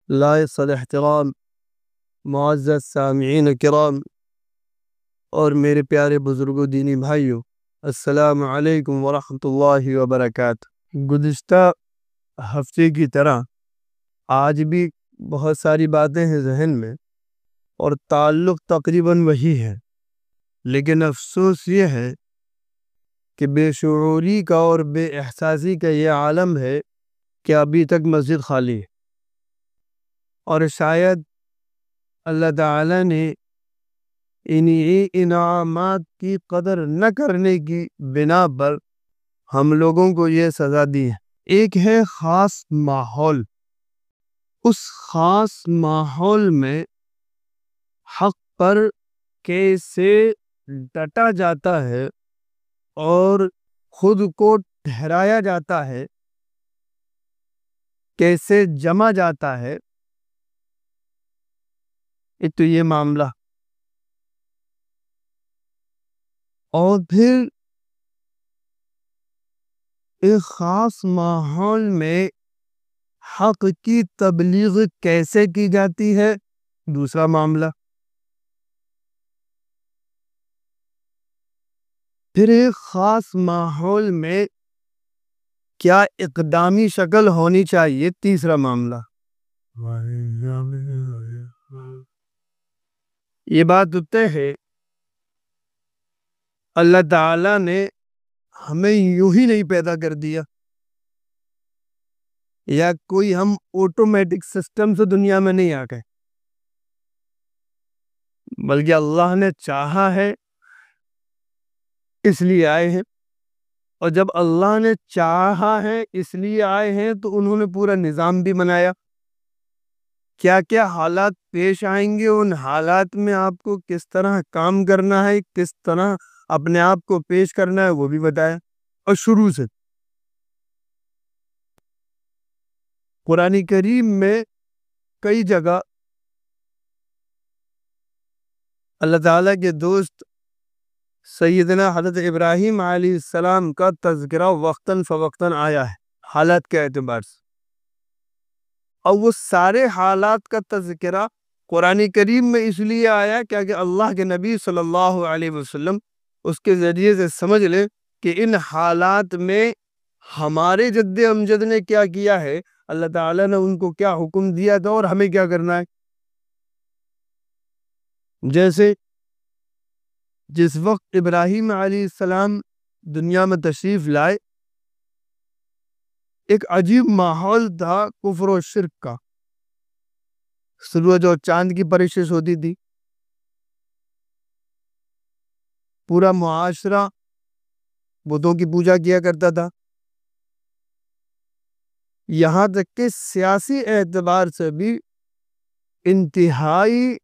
لائق الاحترام معزز سامعین کرام اور میرے پیارے بزرگوں دینی بھائیوں، السلام علیکم ورحمۃ اللہ وبرکاتہ۔ گزشتہ ہفتے کی طرح آج بھی بہت ساری باتیں ہیں ذہن میں اور تعلق تقریباً وہی ہے، لیکن افسوس یہ ہے کہ بے شعوری کا اور بے احساسی کا یہ عالم ہے کہ ابھی تک مسجد خالی ہے، اور شاید اللہ تعالیٰ نے انہی انعامات کی قدر نہ کرنے کی بنا پر ہم لوگوں کو یہ سزا دی ہے۔ ایک ہے خاص ماحول، اس خاص ماحول میں حق پر کیسے ڈٹا جاتا ہے اور خود کو ٹھہرایا جاتا ہے، کیسے جمع جاتا ہے، ایک تو یہ معاملہ، اور پھر ایک خاص ماحول میں حق کی تبلیغ کیسے کی جاتی ہے، دوسرا معاملہ۔ پھر ایک خاص ماحول میں کیا اقدامی شکل ہونی چاہیے، تیسرا معاملہ۔ یہ بات طے ہے، اللہ تعالیٰ نے ہمیں یوں ہی نہیں پیدا کر دیا یا کوئی ہم آٹومیٹک سسٹم سے دنیا میں نہیں آ گئے، بلکہ اللہ نے چاہا ہے اس لیے آئے ہیں، اور جب اللہ نے چاہا ہے اس لیے آئے ہیں تو انہوں نے پورا نظام بھی بنایا، کیا کیا حالات پیش آئیں گے، ان حالات میں آپ کو کس طرح کام کرنا ہے، کس طرح اپنے آپ کو پیش کرنا ہے، وہ بھی بتایا۔ اور شروع سے قرآن کریم میں کئی جگہ اللہ تعالیٰ کے دوست سیدنا حضرت ابراہیم علیہ السلام کا تذکرہ وقتاً فوقتاً آیا ہے حالات کے اعتبار سے، اور وہ سارے حالات کا تذکرہ قرآن کریم میں اس لیے آیا کہ اللہ کے نبی صلی اللہ علیہ وسلم اس کے ذریعے سے سمجھ لے کہ ان حالات میں ہمارے جد امجد نے کیا کیا ہے، اللہ تعالیٰ نے ان کو کیا حکم دیا تھا اور ہمیں کیا کرنا ہے۔ جیسے جس وقت ابراہیم علیہ السلام دنیا میں تشریف لائے، ایک عجیب ماحول تھا کفر و شرک کا، سورج اور چاند کی پرستش ہوتی تھی، پورا معاشرہ بتوں کی پوجا کیا کرتا تھا، یہاں تک کہ سیاسی اعتبار سے بھی انتہائی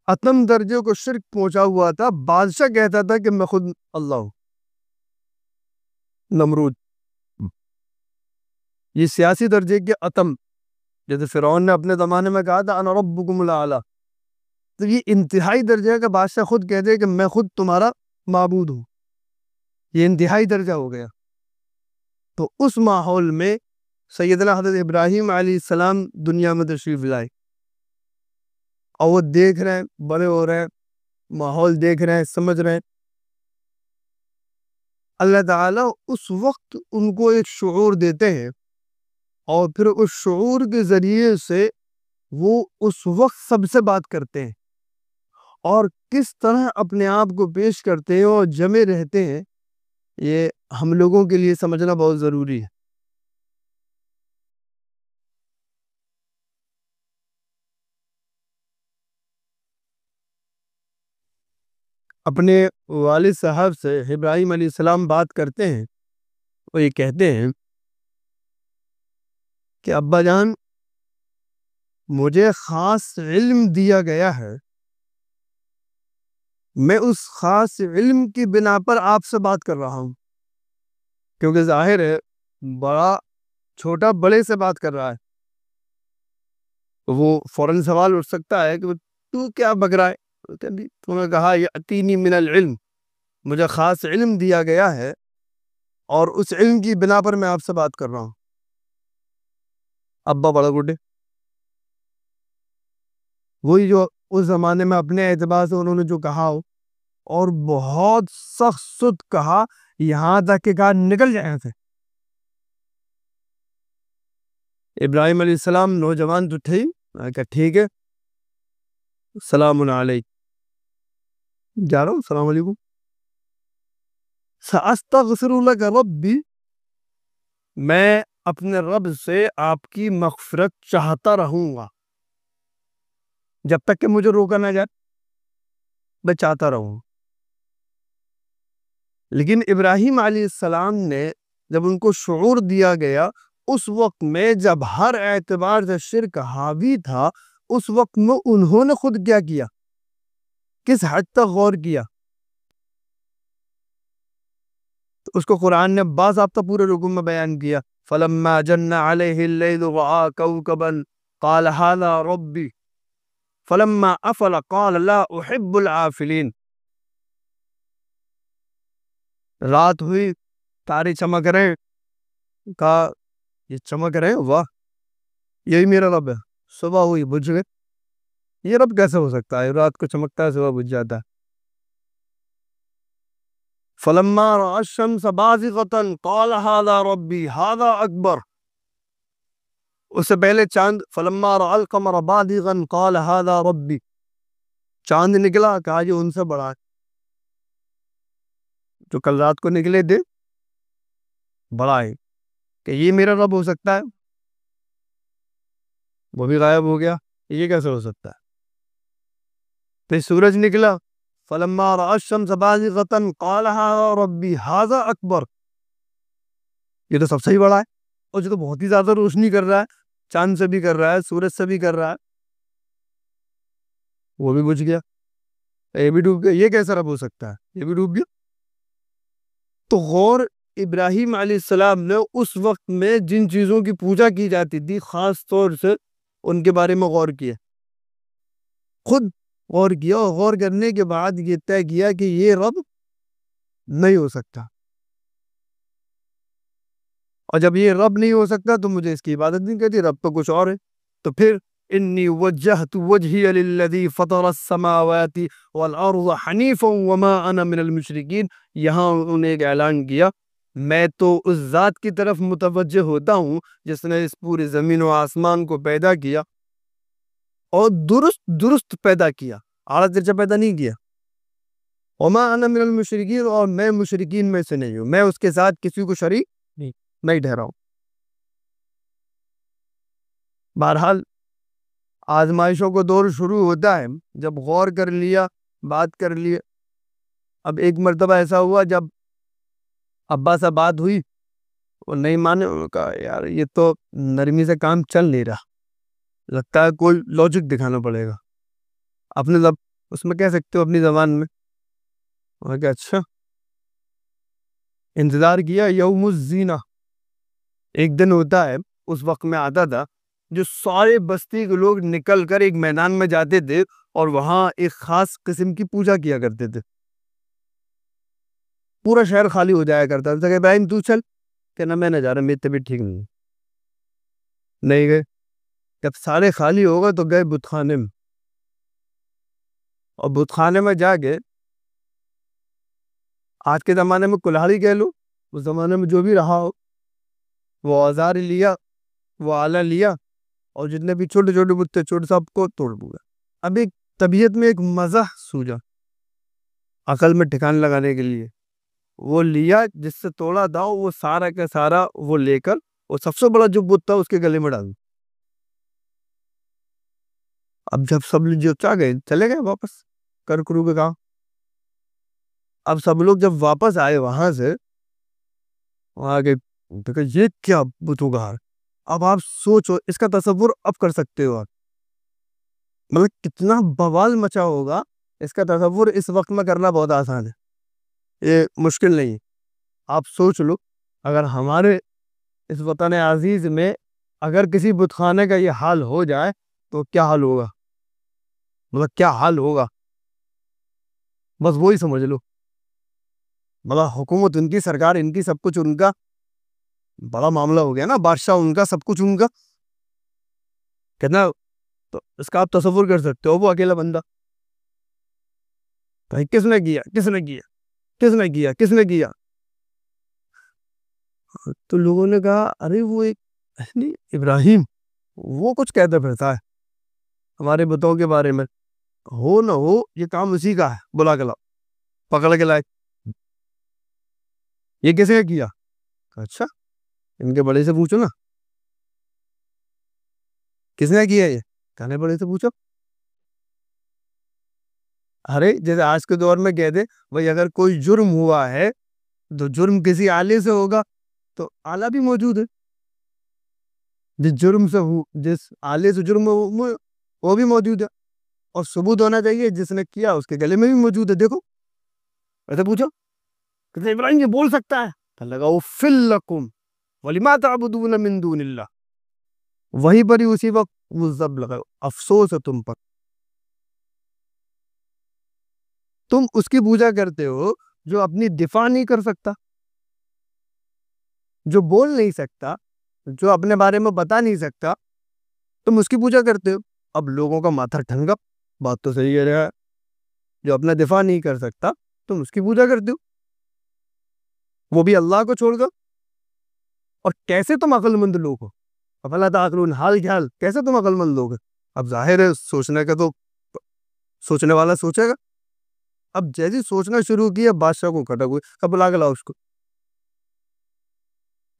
اتم درجے کو شرک پہنچا ہوا تھا۔ بادشاہ کہتا تھا کہ میں خود اللہ ہوں، نمرود، یہ سیاسی درجے کے اتم، جیسے فرعون نے اپنے زمانے میں کہا تھا انا ربکم الاعلی، تو یہ انتہائی درجے کا بادشاہ خود کہتے کہ میں خود تمہارا معبود ہوں، یہ انتہائی درجہ ہو گیا۔ تو اس ماحول میں سیدنا حضرت ابراہیم علیہ السلام دنیا میں تشریف لائے، اور وہ دیکھ رہے ہیں، بڑے ہو رہے ہیں، ماحول دیکھ رہے ہیں، سمجھ رہے ہیں۔ اللہ تعالیٰ اس وقت ان کو ایک شعور دیتے ہیں، اور پھر اس شعور کے ذریعے سے وہ اس وقت سب سے بات کرتے ہیں، اور کس طرح اپنے آپ کو پیش کرتے ہیں اور جمے رہتے ہیں، یہ ہم لوگوں کے لیے سمجھنا بہت ضروری ہے۔ اپنے والد صاحب سے ابراہیم علیہ السلام بات کرتے ہیں، وہ یہ کہتے ہیں کہ ابا جان، مجھے خاص علم دیا گیا ہے، میں اس خاص علم کی بنا پر آپ سے بات کر رہا ہوں، کیونکہ ظاہر ہے بڑا چھوٹا بڑے سے بات کر رہا ہے، وہ فوراً سوال اٹھ سکتا ہے کہ تو کیا بک رہا ہے، تو نے کہا یأتینی من العلم، مجھے خاص علم دیا گیا ہے اور اس علم کی بنا پر میں آپ سے بات کر رہا ہوں۔ ابا بڑا گڈے، وہی جو اس زمانے میں اپنے اعتبار سے انہوں نے جو کہا ہو، اور بہت سخت سخت کہا، یہاں تک کہ کہا نکل جائیں سے۔ ابراہیم علیہ السلام نوجوان تو تھے، کہا ٹھیک ہے، السلام علیکم، جا رہا ہوں، السلام علیکم، سأستغفر لک ربی، میں اپنے رب سے آپ کی مغفرت چاہتا رہوں گا جب تک کہ مجھے روکا نہ جائے، میں چاہتا رہوں۔ لیکن ابراہیم علیہ السلام نے جب ان کو شعور دیا گیا، اس وقت میں جب ہر اعتبار سے شرک حاوی تھا، اس وقت میں انہوں نے خود کیا کیا، کس حد تک غور کیا، تو اس کو قرآن نے باضابطہ پورے رکوع میں بیان کیا۔ فَلَمَّا جَنَّ عَلَيْهِ اللَّيْلُ رَأَىٰ كَوْكَبًا قَالَ هَٰذَا رَبِّي فَلَمَّا أَفَلَ قَالَ لَا أُحِبُّ الْعَافِلِينَ۔ رات ہوئی، تارے چمک رہے، کہا یہ چمک رہے، واہ، یہی میرا رب ہے۔ صبح ہوئی، بجھ گئے، یہ رب کیسے ہو سکتا ہے، رات کو چمکتا ہے، صبح بجھ جاتا ہے۔ فَلَمَّا رَأَى الشَّمْسَ بَازِغَةً قَالَ هَٰذَا رَبِّي هَٰذَا أَكْبَرُ۔ اس سے پہلے چاند، فَلَمَّا رَأَى الْقَمَرَ بَازِغًا قَالَ هَٰذَا رَبِّي، چاند نکلا، کہا یہ ان سے بڑا ہے، جو کل رات کو نکلے تھے بڑا ہے، کہ یہ میرا رب ہو سکتا ہے، وہ بھی غائب ہو گیا، یہ کیسے ہو سکتا ہے۔ پھر سورج نکلا، فَلَمَّا رَأَى الشَّمْسَ بَازِغَةً قَالَ هَٰذَا رَبِّي هَٰذَا أَكْبَرُ، یہ تو سب سے ہی بڑا ہے، اور جو تو بہت ہی زیادہ روشنی کر رہا ہے، چاند سے بھی کر رہا ہے، سورج سے بھی کر رہا ہے، وہ بھی بجھ گیا، یہ بھی ڈوب گیا، یہ کیسا رب ہو سکتا ہے، یہ بھی ڈوب گیا۔ تو غور ابراہیم علیہ السلام نے اس وقت میں جن چیزوں کی پوجا کی جاتی تھی، خاص طور سے ان کے بارے میں غور کیا، خود غور کیا، اور غور کرنے کے بعد یہ طے کیا کہ یہ رب نہیں ہو سکتا، اور جب یہ رب نہیں ہو سکتا تو مجھے اس کی عبادت نہیں کرتی، رب تو کچھ اور ہے۔ تو پھر انی وجہت وجہی للذی فطر السماوات والارض حنیفا وما انا من المشرکین، یہاں انہوں نے ایک اعلان کیا، میں تو اس ذات کی طرف متوجہ ہوتا ہوں جس نے اس پورے زمین و آسمان کو پیدا کیا اور درست درست پیدا کیا، آڑا ترچا پیدا نہیں کیا، وما انا من المشرکین، اور میں مشرکین میں سے نہیں ہوں، میں اس کے ساتھ کسی کو شریک نہیں ٹھہرا ہوں۔ بہرحال آزمائشوں کو دور شروع ہوتا ہے، جب غور کر لیا، بات کر لی۔ اب ایک مرتبہ ایسا ہوا جب ابا سے بات ہوئی، وہ نہیں مانے، انہوں نے کہا یار یہ تو نرمی سے کام چل نہیں رہا، لگتا ہے کوئی لوجک دکھانا پڑے گا، اپنے اس میں کہہ سکتے ہو اپنی زبان میں۔ انہوں نے کہا اچھا، انتظار کیا، یوم الزینہ، ایک دن ہوتا ہے، اس وقت میں آتا تھا جو سارے بستی کے لوگ نکل کر ایک میدان میں جاتے تھے اور وہاں ایک خاص قسم کی پوجا کیا کرتے تھے، پورا شہر خالی ہو جایا کرتا تھا کہ ابراہیم تو چل، کہنا میں نہ جا رہا، میری طبیعت ٹھیک نہیں گئے۔ جب سارے خالی ہو گئے تو گئے بت خانے میں، اور بت خانے میں جا کے، آج کے زمانے میں کلہاڑی کہہ لو، اس زمانے میں جو بھی رہا ہو، وہ اوزار لیا، وہ آلہ لیا، اور جتنے بھی چھوٹے چھوٹے بت تھے، چھوٹے سب کو توڑ دیا۔ اب ایک طبیعت میں ایک مزہ سوجا، عقل میں ٹھکان لگانے کے لیے وہ لیا، جس سے توڑا تھا وہ سارا کا سارا وہ لے کر، اور سب سے بڑا جو بت تھا اس کے گلے میں ڈال دیا۔ اب جب سب جو چاہ گئے، چلے گئے واپس کر کرو کے کہا۔ اب سب لوگ جب واپس آئے وہاں سے، وہاں کے دیکھا یہ کیا بتوں کا، اب آپ سوچو، اس کا تصور اب کر سکتے ہو آپ، مطلب کتنا بوال مچا ہوگا، اس کا تصور اس وقت میں کرنا بہت آسان ہے، یہ مشکل نہیں ہے۔ آپ سوچ لو، اگر ہمارے اس وطن عزیز میں اگر کسی بت خانے کا یہ حال ہو جائے تو کیا حال ہوگا، مطلب کیا حال ہوگا، بس وہی سمجھ لو، مطلب حکومت ان کی، سرکار ان کی، سب کچھ ان کا، بڑا معاملہ ہو گیا نا، بادشاہ ان کا، سب کچھ ان کا، کہنا تو اس کا آپ تصور کر سکتے ہو، وہ اکیلا بندہ بھائی کس نے کیا، کس نے کیا، کس نے کیا، کس نے کیا؟ تو لوگوں نے کہا ارے وہ ایک نہیں ابراہیم، وہ کچھ کہتا پھرتا ہے ہمارے بتوں کے بارے میں، ہو نہ ہو یہ کام اسی کا ہے، بلا کے لاؤ، پکڑ کے لائے، یہ کس نے کیا؟ اچھا ان کے بڑے سے پوچھو نا کس نے کیا، یہ کہنے بڑے سے پوچھو۔ ارے جیسے آج کے دور میں کہتے بھائی اگر کوئی جرم ہوا ہے تو جرم کسی آلے سے ہوگا، تو آلہ بھی موجود ہے، جس جرم سے جس آلے سے جرم وہ بھی موجود ہے، اور ثبوت ہونا چاہیے جس نے کیا اس کے گلے میں بھی موجود ہے، دیکھو ایسے پوچھو کہ ابراہیم یہ بول سکتا ہے؟ تو لگا اُفِّل لَکُمْ وَلِمَا تَعْبُدُونَ مِن دُونِ اللَّهِ، وہی پر ہی اسی وقت وہ زب لگا، افسوس ہے تم پر، تم اس کی پوجا کرتے ہو جو اپنی دفاع نہیں کر سکتا، جو بول نہیں سکتا، جو اپنے بارے میں بتا نہیں سکتا، تم اس کی پوجا کرتے ہو۔ اب لوگوں کا ماتھا ٹھنگا، بات تو صحیح ہے رہا، جو اپنا دفاع نہیں کر سکتا تم اس کی پوجا کرتے ہو، وہ بھی اللہ کو چھوڑ کر، اور کیسے تم عقل مند لوگ ہو؟ افلا تعقلون، حال خیال کیسے تم عقل مند لوگ ہو؟ اب ظاہر ہے سوچنے کا تو سوچنے والا سوچے گا، اب جیسی سوچنا شروع کیا بادشاہ کو کھٹک ہوئی، اب بلا کے لاؤ اس کو۔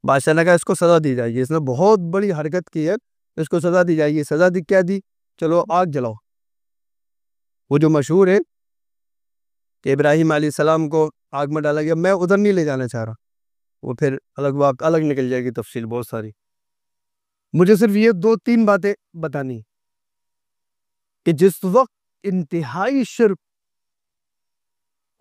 بادشاہ نے کہا اس کو سزا دی جائے گی، اس نے بہت بڑی حرکت کی ہے، اس کو سزا دی جائے گی۔ سزا دی کیا دی؟ چلو آگ جلاؤ، وہ جو مشہور ہے کہ ابراہیم علیہ السلام کو آگ میں ڈالا گیا، میں ادھر نہیں لے جانا چاہ رہا، وہ پھر الگ بات الگ نکل جائے گی، تفصیل بہت ساری، مجھے صرف یہ 2-3 باتیں بتانی کہ جس وقت انتہائی شرک،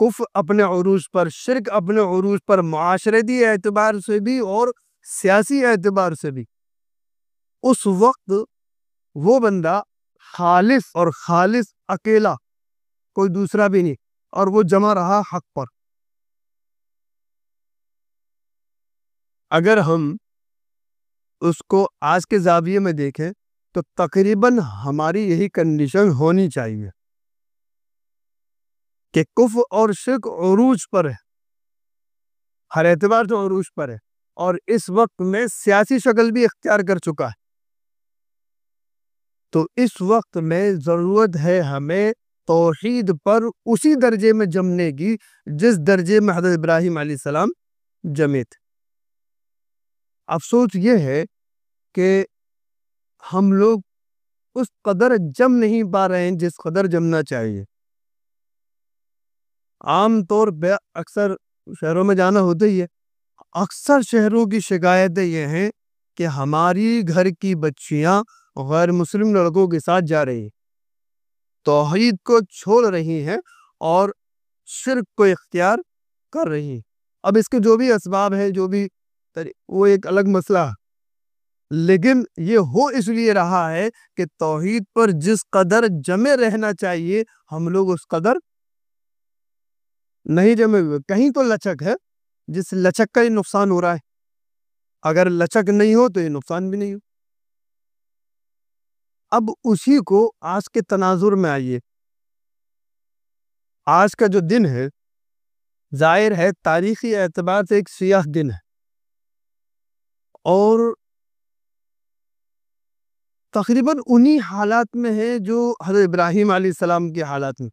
کفر اپنے عروج پر، شرک اپنے عروج پر، معاشرتی اعتبار سے بھی اور سیاسی اعتبار سے بھی، اس وقت وہ بندہ خالص اور خالص اکیلا، کوئی دوسرا بھی نہیں، اور وہ جمع رہا حق پر۔ اگر ہم اس کو آج کے زاویے میں دیکھیں تو تقریباً ہماری یہی کنڈیشن ہونی چاہیے کہ کفر اور شرک عروج پر ہے، ہر اعتبار سے عروج پر ہے، اور اس وقت میں سیاسی شکل بھی اختیار کر چکا ہے۔ تو اس وقت میں ضرورت ہے ہمیں توحید پر اسی درجے میں جمنے کی جس درجے میں حضرت ابراہیم علیہ السلام جمے تھے۔ افسوس یہ ہے کہ ہم لوگ اس قدر جم نہیں پا رہے ہیں جس قدر جمنا چاہیے۔ عام طور پہ اکثر شہروں میں جانا ہوتا ہی ہے، اکثر شہروں کی شکایتیں یہ ہیں کہ ہماری گھر کی بچیاں غیر مسلم لڑکوں کے ساتھ جا رہی ہیں، توحید کو چھوڑ رہی ہیں اور شرک کو اختیار کر رہی ہیں۔ اب اس کے جو بھی اسباب ہیں، جو بھی وہ ایک الگ مسئلہ ہے، لیکن یہ ہو اس لیے رہا ہے کہ توحید پر جس قدر جمے رہنا چاہیے ہم لوگ اس قدر نہیں جمے ہوئے۔ کہیں تو لچک ہے، جس لچک کا یہ نقصان ہو رہا ہے، اگر لچک نہیں ہو تو یہ نقصان بھی نہیں ہو۔ اب اسی کو آج کے تناظر میں آئیے، آج کا جو دن ہے ظاہر ہے تاریخی اعتبار سے ایک سیاہ دن ہے، اور تقریباً انہی حالات میں ہے جو حضرت ابراہیم علیہ السلام کے حالات میں،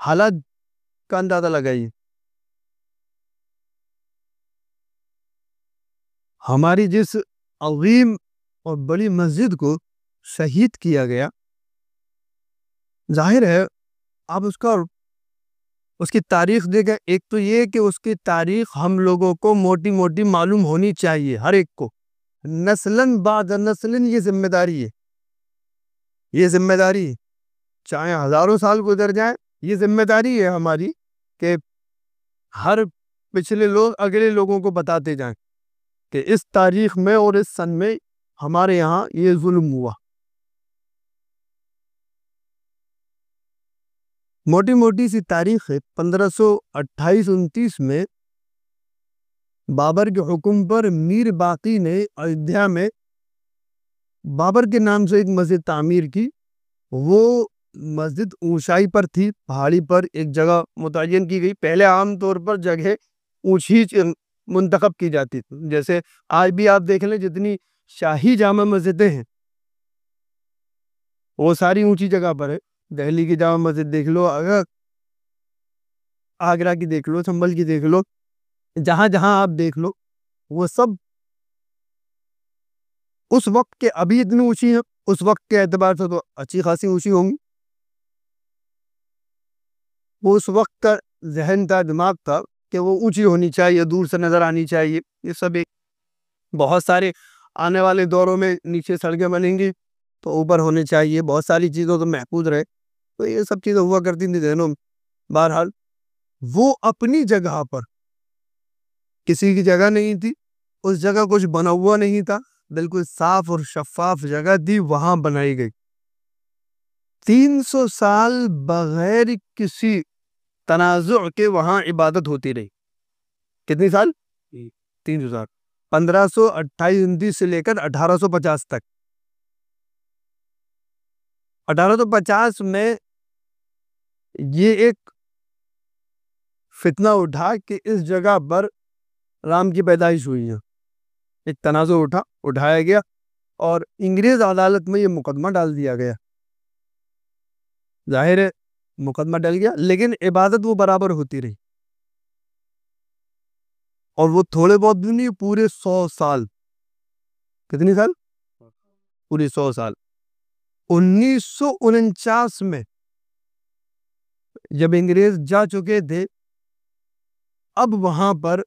حالات کا اندازہ لگائیے۔ ہماری جس عظیم اور بڑی مسجد کو شہید کیا گیا، ظاہر ہے آپ اس کی تاریخ دیکھیں، ایک تو یہ کہ اس کی تاریخ ہم لوگوں کو موٹی موٹی معلوم ہونی چاہیے، ہر ایک کو، نسلاً بعد نسلاً یہ ذمہ داری ہے، یہ ذمہ داری ہے، چاہے ہزاروں سال گزر جائیں، یہ ذمہ داری ہے ہماری کہ ہر پچھلے لوگ اگلے لوگوں کو بتاتے جائیں کہ اس تاریخ میں اور اس سن میں ہمارے یہاں یہ ظلم ہوا۔ موٹی موٹی سی تاریخ ہے، 1528-29 میں بابر کے حکم پر میر باقی نے ایودھیا میں بابر کے نام سے ایک مسجد تعمیر کی. وہ مسجد اونچائی پر تھی، پہاڑی پر ایک جگہ متعین کی گئی. پہلے عام طور پر جگہ اونچی منتخب کی جاتی تھی. جیسے آج بھی آپ دیکھ لیں جتنی شاہی جامع مسجدیں ہیں وہ ساری اونچی جگہ پر ہے. دہلی کی جامع مسجد دیکھ لو، اگر آگرہ کی دیکھ لو، سنبھل کی دیکھ لو، جہاں جہاں آپ دیکھ لو وہ سب اس وقت کے ابھی اتنی اونچی ہیں، اس وقت کے اعتبار سے تو اچھی خاصی اونچی ہوں گی. وہ اس وقت کا ذہن تھا، دماغ تھا کہ وہ اونچی ہونی چاہیے، دور سے نظر آنی چاہیے. یہ سب ایک بہت سارے آنے والے دوروں میں نیچے سڑکیں بنیں گی تو اوپر ہونے چاہیے، بہت ساری چیزوں تو محفوظ رہے. تو یہ سب چیزیں ہوا کرتی تھی ذہنوں میں. بہرحال وہ اپنی جگہ پر، کسی کی جگہ نہیں تھی، اس جگہ کچھ بنا ہوا نہیں تھا، بالکل صاف اور شفاف جگہ تھی، وہاں بنائی گئی. 300 سال بغیر کسی تنازع کے وہاں عبادت ہوتی رہی. کتنی سال؟ 300 سال. 1528 سے لے کر 1850 تک. 1850 میں یہ ایک فتنہ اٹھا کہ اس جگہ پر رام کی پیدائش ہوئی ہے. ایک تنازع اٹھایا گیا اور انگریز عدالت میں یہ مقدمہ ڈال دیا گیا. ظاہر ہے مقدمہ ڈل گیا، لیکن عبادت وہ برابر ہوتی رہی. اور وہ تھوڑے بہت بھی نہیں، پورے 100 سال. کتنی سال؟ پوری 100 سال. 1949 میں جب انگریز جا چکے تھے، اب وہاں پر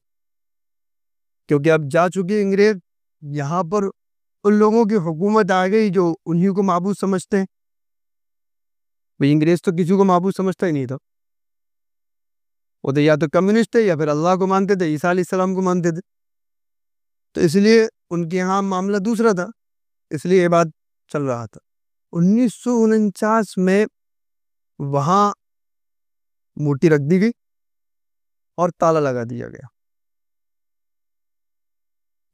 کیونکہ اب جا چکے انگریز، یہاں پر ان لوگوں کی حکومت آ گئی جو انہی کو معبود سمجھتے ہیں. انگریز تو کسی کو معبود سمجھتا ہی نہیں تھا. وہ تو یا تو کمیونسٹ ہے یا پھر اللہ کو مانتے تھے، عیسیٰ علیہ السلام کو مانتے تھے. تو اس لیے ان کے یہاں معاملہ دوسرا تھا، اس لیے یہ بات چل رہا تھا. 1949 میں وہاں مورتی رکھ دی گئی اور تالا لگا دیا گیا.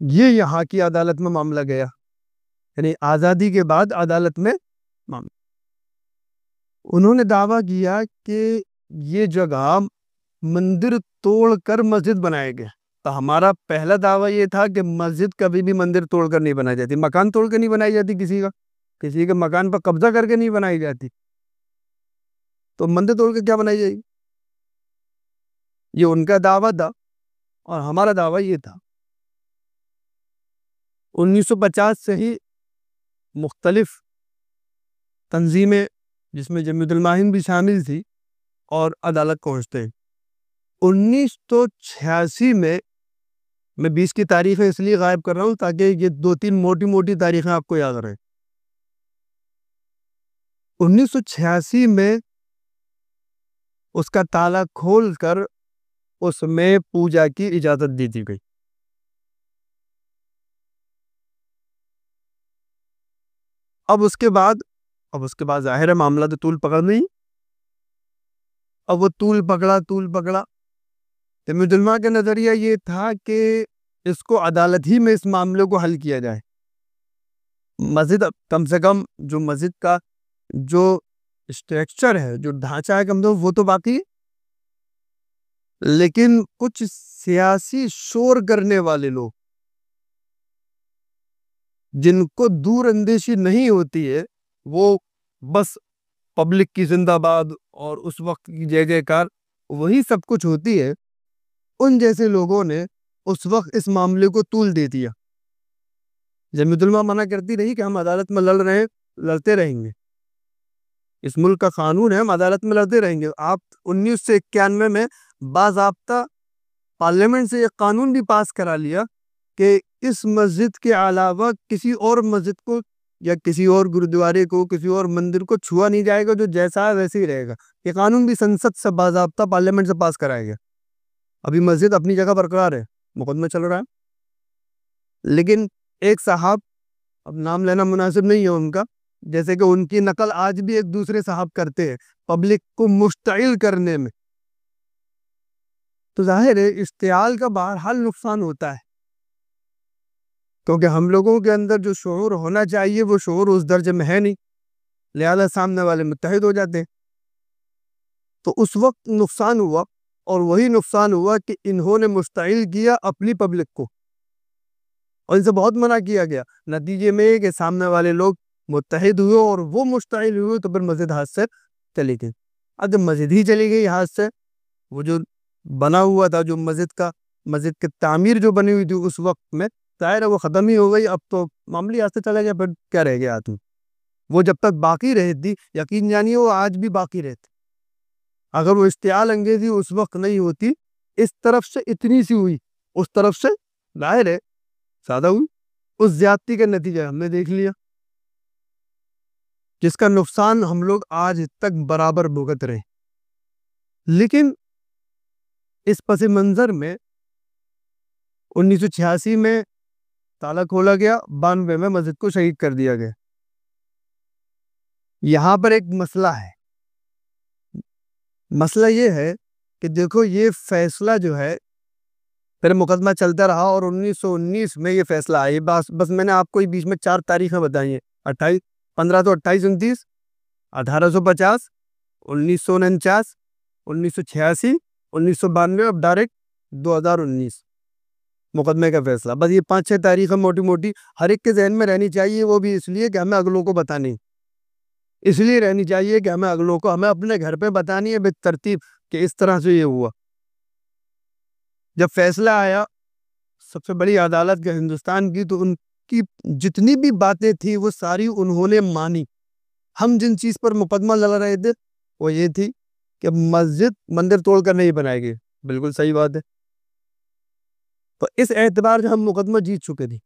یہ یہاں کی عدالت میں معاملہ گیا، یعنی آزادی کے بعد عدالت میں معاملہ. انہوں نے دعویٰ کیا کہ یہ جگہ مندر توڑ کر مسجد بنائے گئے. تو ہمارا پہلا دعویٰ یہ تھا کہ مسجد کبھی بھی مندر توڑ کر نہیں بنائی جاتی، مکان توڑ کر نہیں بنائی جاتی، کسی کے مکان پر قبضہ کر کے نہیں بنائی جاتی. تو مندر توڑ کے کیا بنائی جائے گی؟ یہ ان کا دعویٰ تھا اور ہمارا دعویٰ یہ تھا. 1950 سے ہی مختلف تنظیمیں جس میں جمیعت علماء ہند بھی شامل تھی اور عدالت پہنچتے ہیں. 1986 میں 20 کی تاریخیں اس لیے غائب کر رہا ہوں تاکہ یہ 2-3 موٹی تاریخیں آپ کو یاد رہیں. 1986 میں اس کا تالا کھول کر اس میں پوجا کی اجازت دی گئی. اب اس کے بعد ظاہر ہے معاملہ تو طول پکڑ نہیں. اب وہ طول پکڑا. جمیعت علماء کا نظریہ یہ تھا کہ اس کو عدالت ہی میں اس معاملے کو حل کیا جائے. مسجد کم سے کم جو مسجد کا جو اسٹرکچر ہے، جو ڈھانچہ ہے کم سے کم وہ تو باقی ہے، لیکن کچھ سیاسی شور کرنے والے لوگ جن کو دور اندیشی نہیں ہوتی ہے، وہ بس پبلک کی زندہ باد اور اس وقت کی جے جے کار وہی سب کچھ ہوتی ہے. ان جیسے لوگوں نے اس وقت اس معاملے کو طول دے دیا. جمیعت علماء منع کرتی رہی کہ ہم عدالت میں لڑتے رہیں گے، اس ملک کا قانون ہے، ہم عدالت میں لڑتے رہیں گے. آپ 1991 میں باضابطہ پارلیمنٹ سے ایک قانون بھی پاس کرا لیا کہ اس مسجد کے علاوہ کسی اور مسجد کو یا کسی اور گرودوارے کو، کسی اور مندر کو چھوا نہیں جائے گا، جو جیسا ہے ویسے ہی رہے گا. یہ قانون بھی سنسد سے باضابطہ پارلیمنٹ سے پاس کرایا گیا. ابھی مسجد اپنی جگہ برقرار ہے، مقدمہ چل رہا ہے. لیکن ایک صاحب، اب نام لینا مناسب نہیں ہے ان کا، جیسے کہ ان کی نقل آج بھی ایک دوسرے صاحب کرتے ہیں پبلک کو مشتعل کرنے میں. تو ظاہر ہے اشتعال کا بہرحال نقصان ہوتا ہے. کیونکہ ہم لوگوں کے اندر جو شعور ہونا چاہیے وہ شعور اس درجے میں ہے نہیں، لہذا سامنے والے متحد ہو جاتے ہیں۔ تو اس وقت نقصان ہوا، اور وہی نقصان ہوا کہ انہوں نے مشتعل کیا اپنی پبلک کو، اور ان سے بہت منع کیا گیا۔ نتیجے میں کہ سامنے والے لوگ متحد ہوئے اور وہ مشتعل ہوئے، تو پھر مسجد ہاتھ سے چلی گئی۔ اب جب مسجد ہی چلی گئی ہاتھ سے، وہ جو بنا ہوا تھا، جو مسجد کی تعمیر جو بنی ہوئی تھی اس وقت میں، ظاہر ہے وہ ختم ہی ہو گئی۔ اب تو معاملی ہاتھ سے چلا گیا، پھر کیا رہ گیا آدمی؟ وہ جب تک باقی رہتی، یقین جانیے وہ آج بھی باقی رہتی۔ اگر وہ اشتعال انگیزی اس وقت نہیں ہوتی، اس طرف سے اتنی سی ہوئی، اس طرف سے ظاہر ہے زیادہ ہوئی، اس زیادتی کا نتیجہ ہم نے دیکھ لیا، جس کا نقصان ہم لوگ آج تک برابر بھگت رہے۔ لیکن اس پس منظر میں 1986 میں تالا کھولا گیا، 92 میں مسجد کو شہید کر دیا گیا۔ یہاں پر ایک مسئلہ ہے۔ مسئلہ یہ ہے کہ دیکھو، یہ فیصلہ جو ہے پھر مقدمہ چلتا رہا، اور 1919 میں یہ فیصلہ آئی۔ بس میں نے آپ کو بیچ میں 4 تاریخیں بتائی ہیں، 1528 29 1850 1949 1986 1992 اب ڈائریکٹ 2019 مقدمے کا فیصلہ۔ بس یہ 5-6 تاریخیں موٹی موٹی ہر ایک کے ذہن میں رہنی چاہیے، وہ بھی اس لیے کہ ہمیں اگلوں کو بتانی، اس لیے رہنی چاہیے کہ ہمیں اگلوں کو، ہمیں اپنے گھر پہ بتانی ہے بالترتیب کہ اس طرح سے یہ ہوا۔ جب فیصلہ آیا سب سے بڑی عدالت کے ہندوستان کی، تو ان کی جتنی بھی باتیں تھیں وہ ساری انہوں نے مانی۔ ہم جن چیز پر مقدمہ لڑ رہے تھے وہ یہ تھی کہ مسجد مندر توڑ کر نہیں بنائے گی، بالکل صحیح بات ہے۔ تو اس اعتبار سے ہم مقدمہ جیت چکے تھے۔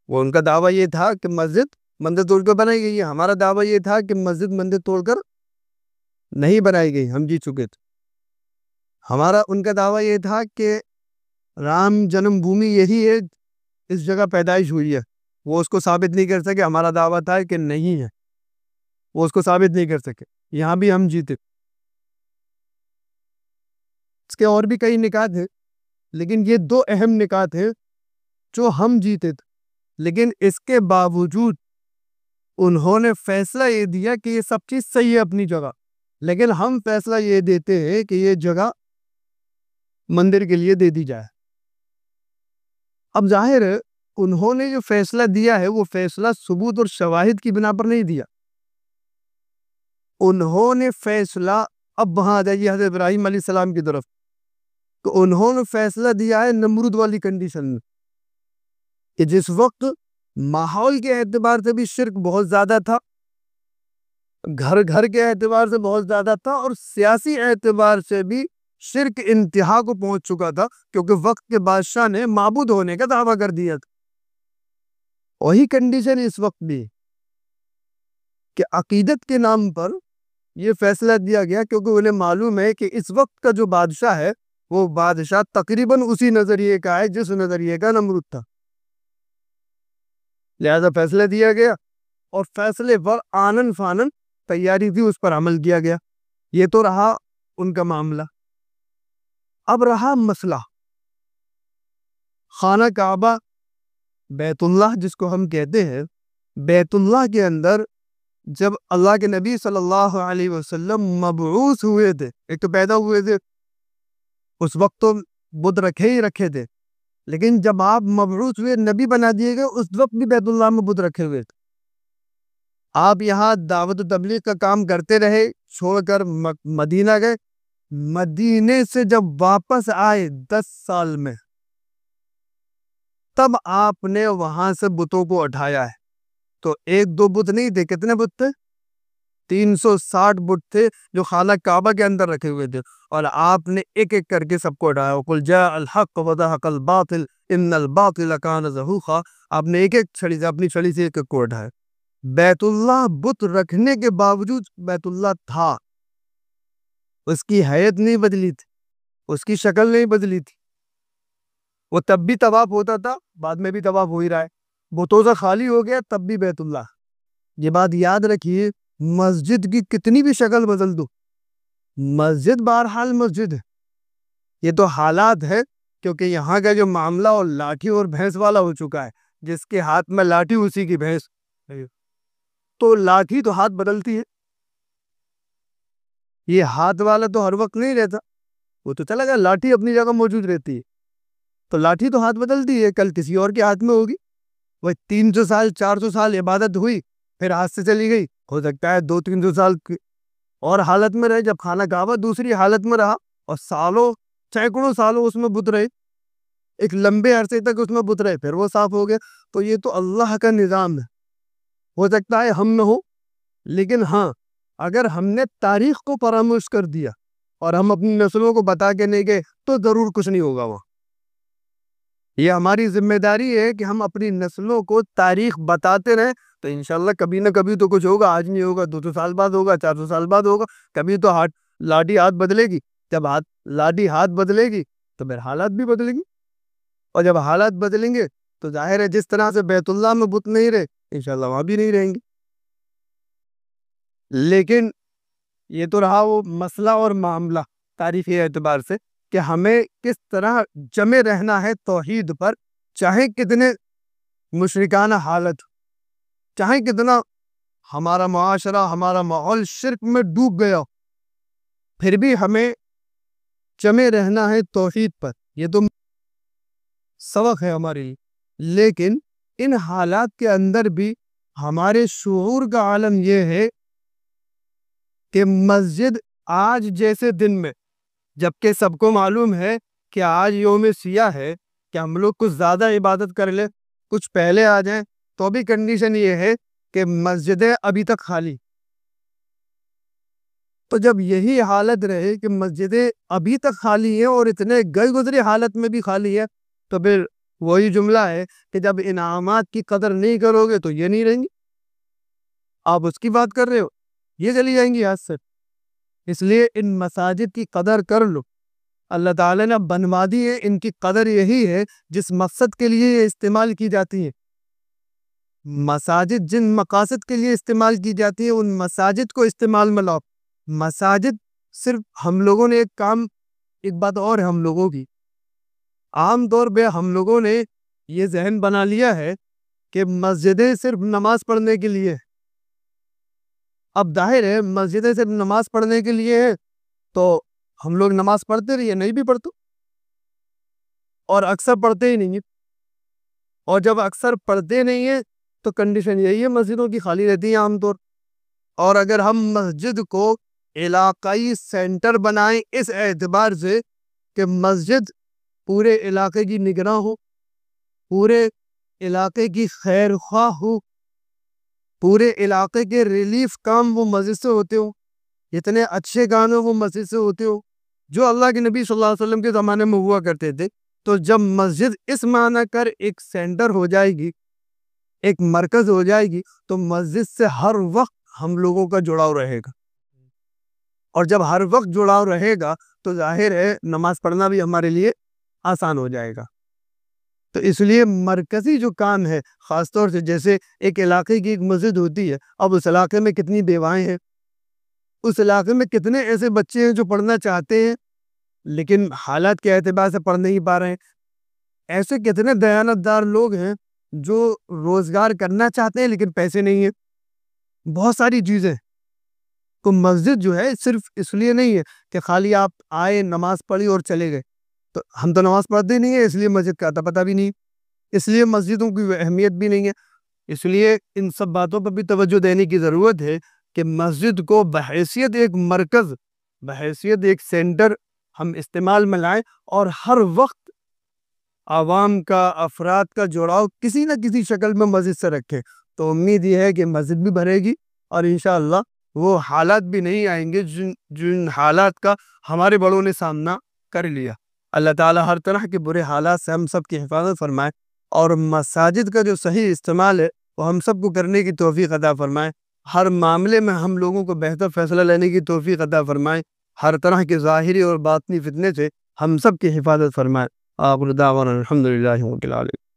وہ ان کا دعویٰ یہ تھا کہ مسجد مندر توڑ کر بنائی گئی ہے، ہمارا دعویٰ یہ تھا کہ مسجد مندر توڑ کر نہیں بنائی گئی، ہم جیت چکے تھے۔ ان کا دعویٰ یہ تھا کہ رام جنم بھومی یہی ہے، اس جگہ پیدائش ہوئی ہے، وہ اس کو ثابت نہیں کر سکے۔ ہمارا دعویٰ تھا کہ نہیں ہے، وہ اس کو ثابت نہیں کر سکے، یہاں بھی ہم جیتے۔ اس کے اور بھی کئی نکات ہیں، لیکن یہ 2 اہم نکات ہیں جو ہم جیتے تھے۔ لیکن اس کے باوجود انہوں نے فیصلہ یہ دیا کہ یہ سب چیز صحیح ہے اپنی جگہ، لیکن ہم فیصلہ یہ دیتے ہیں کہ یہ جگہ مندر کے لیے دے دی جائے۔ اب ظاہر ہے انہوں نے جو فیصلہ دیا ہے وہ فیصلہ ثبوت اور شواہد کی بنا پر نہیں دیا۔ انہوں نے فیصلہ، اب وہاں آ جائیے حضرت ابراہیم علیہ السلام کی طرف، تو انہوں نے فیصلہ دیا ہے نمرود والی کنڈیشن میں، کہ جس وقت ماحول کے اعتبار سے بھی شرک بہت زیادہ تھا، گھر گھر کے اعتبار سے بہت زیادہ تھا، اور سیاسی اعتبار سے بھی شرک انتہا کو پہنچ چکا تھا، کیونکہ وقت کے بادشاہ نے معبود ہونے کا دعویٰ کر دیا تھا۔ وہی کنڈیشن اس وقت بھی کہ عقیدت کے نام پر یہ فیصلہ دیا گیا، کیونکہ انہیں معلوم ہے کہ اس وقت کا جو بادشاہ ہے وہ بادشاہ تقریباً اسی نظریے کا ہے جس نظریے کا نمرود تھا۔ لہذا فیصلہ دیا گیا، اور فیصلے پر آنن فانن تیاری تھی، اس پر عمل کیا گیا۔ یہ تو رہا ان کا معاملہ۔ اب رہا مسئلہ خانہ کعبہ، بیت اللہ جس کو ہم کہتے ہیں۔ بیت اللہ کے اندر جب اللہ کے نبی صلی اللہ علیہ وسلم مبعوث ہوئے تھے، ایک تو پیدا ہوئے تھے، اس وقت تو بت رکھے ہی رکھے تھے، لیکن جب آپ مبعوث ہوئے، نبی بنا دیے گئے، اس وقت بھی بیت اللہ میں بت رکھے ہوئے تھے۔ آپ یہاں دعوت و تبلیغ کا کام کرتے رہے، چھوڑ کر مدینہ گئے۔ مدینے سے جب واپس آئے 10 سال میں، تب آپ نے وہاں سے بتوں کو اٹھایا ہے۔ تو 1-2 بت نہیں تھے، کتنے بت تھے؟ 360 بت تھے جو خانہ کعبہ کے اندر رکھے ہوئے تھے، اور آپ نے ایک ایک کر کے سب کو اٹھایا۔ وَقُلْ جَاءَ الْحَقُّ وَزَهَقَ الْبَاطِلُ إِنَّ الْبَاطِلَ كَانَ زَهُوقًا۔ آپ نے ایک ایک چھڑی سے، اپنی چھڑی سے ایک ایک کو اٹھایا۔ بیت اللہ بت رکھنے کے باوجود بیت اللہ تھا، اس کی حیت نہیں بدلی تھی، اس کی شکل نہیں بدلی تھی۔ وہ تب بھی طواف ہوتا تھا، بعد میں بھی طواف ہو ہی رہا ہے۔ بتوں سے خالی ہو گیا تب بھی بیت اللہ۔ یہ بات یاد رکھیے، مسجد کی کتنی بھی شکل بدل دو، مسجد بہرحال مسجد ہے۔ یہ تو حالات ہے کیونکہ یہاں کا جو معاملہ اور لاٹھی اور بھینس والا ہو چکا ہے، جس کے ہاتھ میں لاٹھی اسی کی بھینس. تو لاٹھی تو ہاتھ بدلتی ہے، یہ ہاتھ والا تو ہر وقت نہیں رہتا، وہ تو چلا گیا. لاٹھی اپنی جگہ موجود رہتی ہے، تو لاٹھی تو ہاتھ بدلتی ہے، کل کسی اور کے ہاتھ میں ہوگی. وہ 300 سال 400 سال عبادت ہوئی، پھر ہاتھ سے چلی گئی. ہو سکتا ہے 200-300 سال اور حالت میں رہے، جب خانہ کعبہ دوسری حالت میں رہا اور سالوں سینکڑوں سالوں اس میں بت رہے، ایک لمبے عرصے تک اس میں بت رہے، پھر وہ صاف ہو گیا. تو یہ تو اللہ کا نظام ہے. ہو سکتا ہے ہم نہ ہو، لیکن ہاں اگر ہم نے تاریخ کو فراموش کر دیا اور ہم اپنی نسلوں کو بتا کے نہیں گئے تو ضرور کچھ نہیں ہوگا. وہاں یہ ہماری ذمہ داری ہے کہ ہم اپنی نسلوں کو تاریخ بتاتے رہیں، تو انشاءاللہ کبھی نہ کبھی تو کچھ ہوگا. آج نہیں ہوگا، 200 سال بعد ہوگا، 400 سال بعد ہوگا. کبھی تو لاٹھی ہاتھ بدلے گی. جب لاٹھی ہاتھ بدلے گی تو پھر حالات بھی بدلیں گی، اور جب حالات بدلیں گے تو ظاہر ہے جس طرح سے بیت اللہ میں بت نہیں رہے، انشاءاللہ وہاں بھی نہیں رہیں گے. لیکن یہ تو رہا وہ مسئلہ اور معاملہ تاریخی اعتبار سے کہ ہمیں کس طرح جمے رہنا ہے توحید پر، چاہے کتنے مشرکانہ حالت، چاہے کتنا ہمارا معاشرہ ہمارا ماحول شرک میں ڈوب گیا، پھر بھی ہمیں جمے رہنا ہے توحید پر. یہ تو سبق ہے ہمارے لیے. لیکن ان حالات کے اندر بھی ہمارے شعور کا عالم یہ ہے کہ مسجد آج جیسے دن میں، جبکہ سب کو معلوم ہے کہ آج یوم سیاہ ہے، کہ ہم لوگ کچھ زیادہ عبادت کر لیں، کچھ پہلے آ جائیں، تو بھی کنڈیشن یہ ہے کہ مسجدیں ابھی تک خالی. تو جب یہی حالت رہے کہ مسجدیں ابھی تک خالی ہیں اور اتنے گئی گزری حالت میں بھی خالی ہے، تو پھر وہی جملہ ہے کہ جب انعامات کی قدر نہیں کرو گے تو یہ نہیں رہیں گی. آپ اس کی بات کر رہے ہو، یہ چلی جائیں گی ہاتھ سے. اس لیے ان مساجد کی قدر کر لو. اللہ تعالیٰ نے بنوا دی ہے، ان کی قدر یہی ہے جس مقصد کے لیے یہ استعمال کی جاتی ہے. مساجد جن مقاصد کے لیے استعمال کی جاتی ہے ان مساجد کو استعمال میں لاؤ. مساجد صرف ہم لوگوں نے ایک بات اور ہے ہم لوگوں کی، عام طور پہ ہم لوگوں نے یہ ذہن بنا لیا ہے کہ مسجدیں صرف نماز پڑھنے کے لیے. اب ظاہر ہے مسجدیں صرف نماز پڑھنے کے لیے ہیں تو ہم لوگ نماز پڑھتے رہیے، نہیں بھی پڑھتے، اور اکثر پڑھتے ہی نہیں ہیں. اور جب اکثر پڑھتے نہیں ہیں تو کنڈیشن یہی ہے مسجدوں کی خالی رہتی ہیں عام طور. اور اگر ہم مسجد کو علاقائی سینٹر بنائیں اس اعتبار سے کہ مسجد پورے علاقے کی نگراں ہو، پورے علاقے کی خیر خواہ ہو، پورے علاقے کے ریلیف کام وہ مسجد سے ہوتے ہو، اتنے اچھے کام وہ مسجد سے ہوتے ہو جو اللہ کے نبی صلی اللہ علیہ وسلم کے زمانے میں ہوا کرتے تھے. تو جب مسجد اس معنی کر ایک سینٹر ہو جائے گی، ایک مرکز ہو جائے گی، تو مسجد سے ہر وقت ہم لوگوں کا جڑاؤ رہے گا. اور جب ہر وقت جڑاؤ رہے گا تو ظاہر ہے نماز پڑھنا بھی ہمارے لیے آسان ہو جائے گا. تو اس لیے مرکزی جو کام ہے، خاص طور سے جیسے ایک علاقے کی ایک مسجد ہوتی ہے، اب اس علاقے میں کتنی بیوائیں ہیں، اس علاقے میں کتنے ایسے بچے ہیں جو پڑھنا چاہتے ہیں لیکن حالات کے اعتبار سے پڑھ نہیں پا رہے ہیں، ایسے کتنے دیانتدار لوگ ہیں جو روزگار کرنا چاہتے ہیں لیکن پیسے نہیں ہیں. بہت ساری چیزیں. تو مسجد جو ہے صرف اس لیے نہیں ہے کہ خالی آپ آئے نماز پڑھی اور چلے گئے. تو ہم تو نماز پڑھتے نہیں ہیں، اس لیے مسجد کا اتا پتہ بھی نہیں، اس لیے مسجدوں کی اہمیت بھی نہیں ہے. اس لیے ان سب باتوں پر بھی توجہ دینے کی ضرورت ہے کہ مسجد کو بحیثیت ایک مرکز، بحیثیت ایک سینٹر ہم استعمال میں لائیں، اور ہر وقت عوام کا، افراد کا جوڑاؤ کسی نہ کسی شکل میں مسجد سے رکھیں. تو امید یہ ہے کہ مسجد بھی بھرے گی اور انشاءاللہ وہ حالات بھی نہیں آئیں گے جن حالات کا ہمارے بڑوں نے سامنا کر لیا. اللہ تعالی ہر طرح کے برے حالات سے ہم سب کی حفاظت فرمائے، اور مساجد کا جو صحیح استعمال ہے وہ ہم سب کو کرنے کی توفیق عطا فرمائے. ہر معاملے میں ہم لوگوں کو بہتر فیصلہ لینے کی توفیق عطا فرمائے. ہر طرح کے ظاہری اور باطنی فتنے سے ہم سب کی حفاظت فرمائے. آخر دعوانا الحمدللہ رب العالمین.